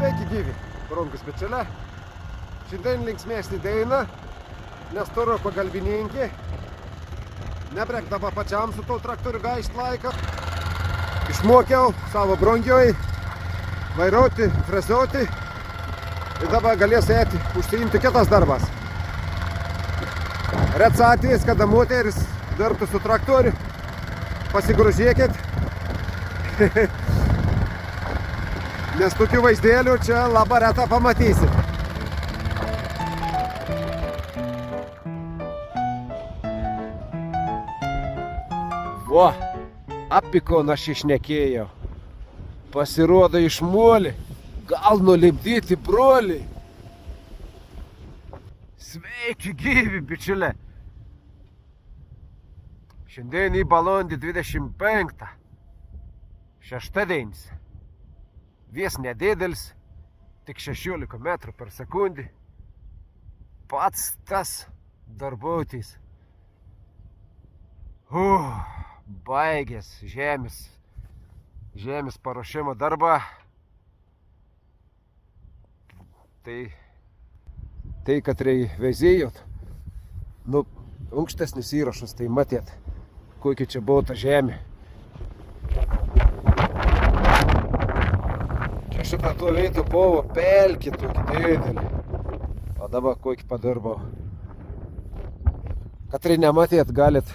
Sveiki gyvi, brangūs bičiuliai. Šiandien linksmesnė daina, nes turiu pagalbininkį. Nebrekdama pačiam su to traktoriu gaišt laiką. Išmokiau savo brangioj vairuoti, frezuoti. Ir dabar galės eiti užsiimti kitas darbas. Rets atvejis, kada moteris dirbtų su traktoriu. Pasigrožėkit. Nes tokių vaizdėlių čia labai retą pamatysit. Vo, apikon aš išnekėjau. Pasirodo iš molį. Gal nulipdyti brolį. Sveiki gyvi, bičiuliai. Šiandien į balandį 25. Šeštadienis. Vies nedėdelis, tik 16 metrų per sekundį. Pats tas darbuotis. Baigęs žemės paruošimo darbą. Tai kad veizėjot, ankstesnis įrašas, tai matėt, kokia čia buvo ta žemė. Čia šitą tuo veitų buvo pelkė tokį didelį. O dabar kokį padirbau. Katrai nematėt, galit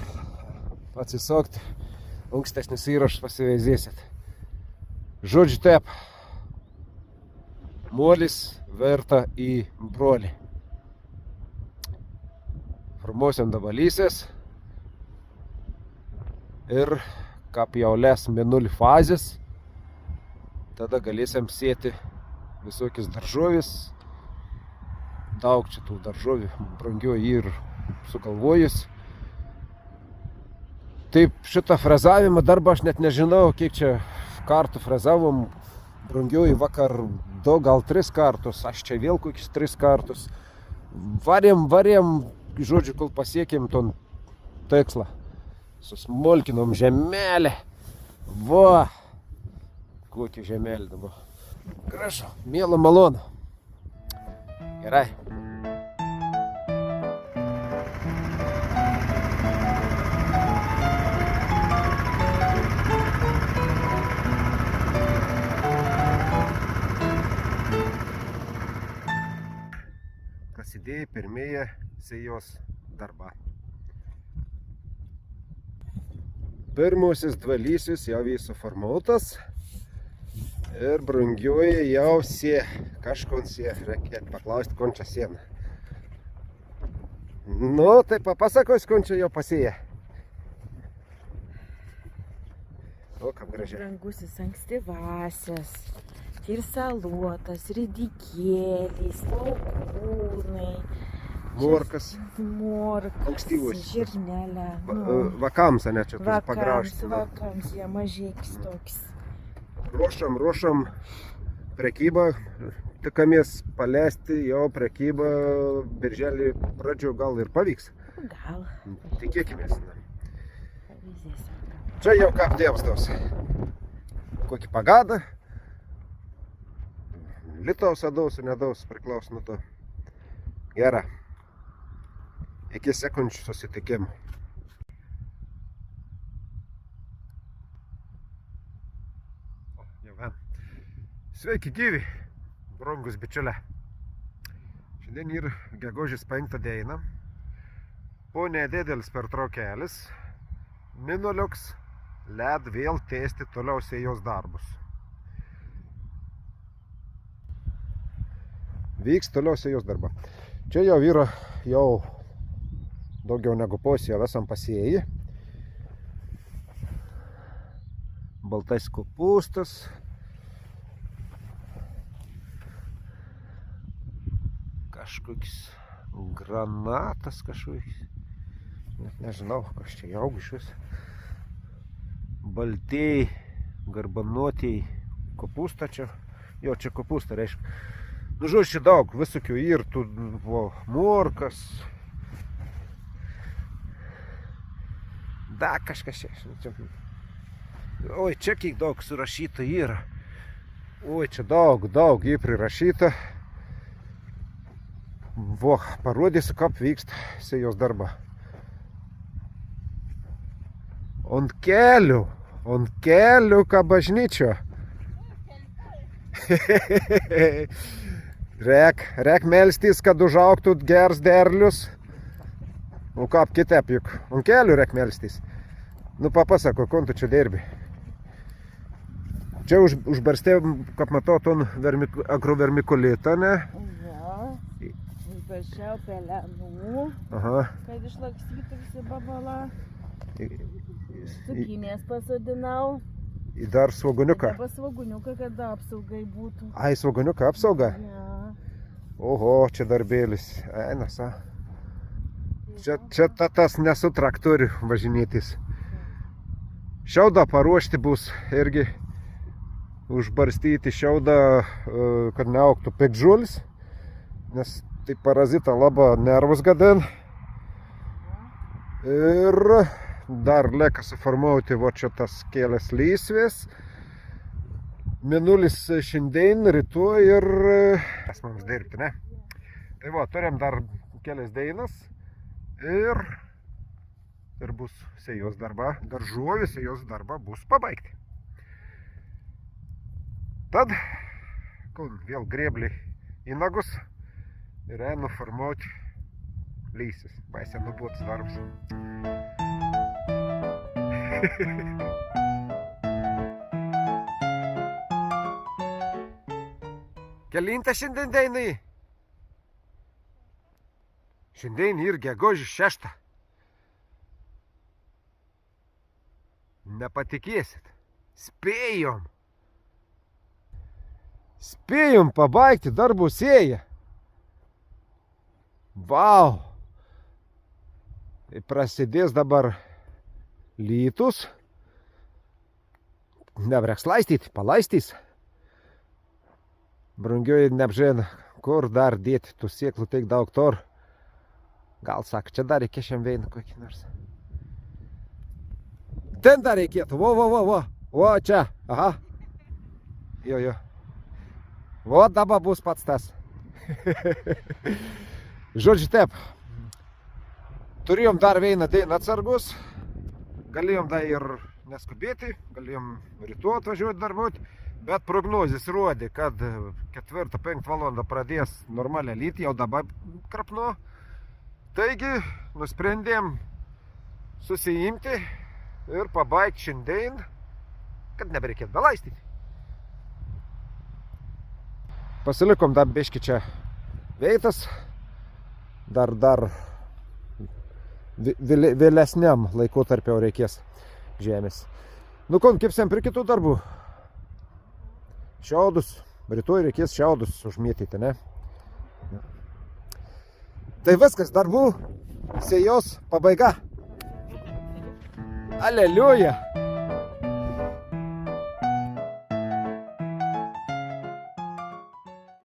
atsisukti, ankstesnis įrašas pasiveizėsit. Žodžiu taip, molis verta į brolį. Formuosiam dabalysės ir kaip jaulės mėnulį fazės, tada galėsim sėti visokius daržovis. Daug čia tų daržovių brangių ir sugalvojus. Taip, šitą frezavimą darbą aš net nežinau, kiek čia kartų frezavom. Brangiuoji vakar 2, gal 3 kartus, aš čia vėl kokius 3 kartus. Varėm, žodžiu, kol pasiekėm ton tikslą. Susmolkinom žemelę. Va, kokia žemelė dabar. Gražu, mielo malonu. Gerai. Prasidėjo pirmieji sėjos darba. Pirmusis dvalysis jau suformuotas ir brangioji jau sė. Kažkon sė, reikia paklausti, kon čia sėna. Nu, tai papasakos, kon čia jau pasėja. O, kaip gražiai. Brangusis ankstyvasias. Ir salotas, ridikėliai, svogūnai, Morkas. Ankstyvus. Žirnelė. Vakams, ne, čia turi pagraužti. Vakams, jie mažėkis toks. Ruošam prekybą, tikamės paleisti jo prekybą birželį pradžio, gal ir pavyks. Gal. Tikėkimės. Čia jau kaip dievstos. Kokį pagadą. Litaus adaus, nedaus, priklauso nuo to. Gera. Iki sekundžių susitikimų. Sveiki gyvi, brangus bičiuliai. Šiandien yra gegužės 5 diena. Po nedėdelis pertraukėlis. Minuliuks led vėl tęsti toliau sėjos darbus. Vyks toliau sėjos darba. Čia jau yra daugiau negu pusė, jau esam pasėję. Baltais kopūstas. Kažkoks granatas kažkoks. Net nežinau, kas čia jau iš vis. Baltieji, garbanotieji kopūsta čia. Jo, čia kopūsta reiškia. Nu, žodžiu, čia daug visokių ir tų morkas. Da, kažkas čia. Oi, čia kiek daug surašyta yra. Oi, čia daug jį prirašyta. Vo, parodysiu, kaip vyksta sėjos darba. Ant kelių, ką bažnyčio. Reik melstis, kad užaugtų geras derlius. Nu, kaip kitaip juk. Ant kelių reik melstis. Nu, papasako, kon tu čia dirbi. Čia užbarstė, kaip matau, ton agrovermikulitą, ne? Jo, užbaršiau pelenų, Aha. kad išlakstytų visi babala. Cukinės pasodinau. Ir dar svoguniuką. Dabar svoguniuką, kad apsaugai būtų. Ai, svoguniuką apsauga? Ja. Oho, čia darbėlis. Einas, a. Čia tas nesu traktorių važinėtis. Šiaudą paruošti bus irgi užbarstyti šiaudą, kad neaugtų piktžolis, nes tai parazitą labai nervus gadin. Ir dar lieka suformuoti va čia tas kelias lysvės. Minulis šiandien, rytoj ir kas mums dirbti, ne? Tai va, turim dar kelias dainas ir bus sėjos darba, daržovių sėjos darba bus pabaigti. Tad, vėl grėblį į nagus ir einu formuoti lysis. Baisiai nubuotas darbas. Kelintą šiandien dainai? Šiandien ir gegužės 6. Nepatikėsit. Spėjom pabaigti darbų sėją. Vau! Tai prasidės dabar lytus. Nebreks laistyti, palaistys. Brangioji neapžina, kur dar dėti tų sėklų tiek daug tor. Gal sako, čia dar reikia šiam veiną kokį nors. Ten dar reikėtų, vo, čia, aha. Jo. Vo, dabar bus pats tas. Žodžiu, taip. Turėjom dar vieną dainą atsargus. Galėjom dar ir neskubėti, galėjom rytoj atvažiuoti darboti. Bet prognozės rodė, kad 4-5 valandą pradės normalią lytį, jau dabar krapnu. Taigi, nusprendėm susiimti ir pabaigti šiandien, kad nebereikėtų belaistyti. Pasilikom dar biškį čia veitas, dar vėlesniam laikotarpiu reikės žemės. Nu, kaip sem prie kitų darbų. Šiaudus, rytoj reikės šiaudus užmėtyti, ne? Tai viskas, darbų sėjos pabaiga. Aleliuja!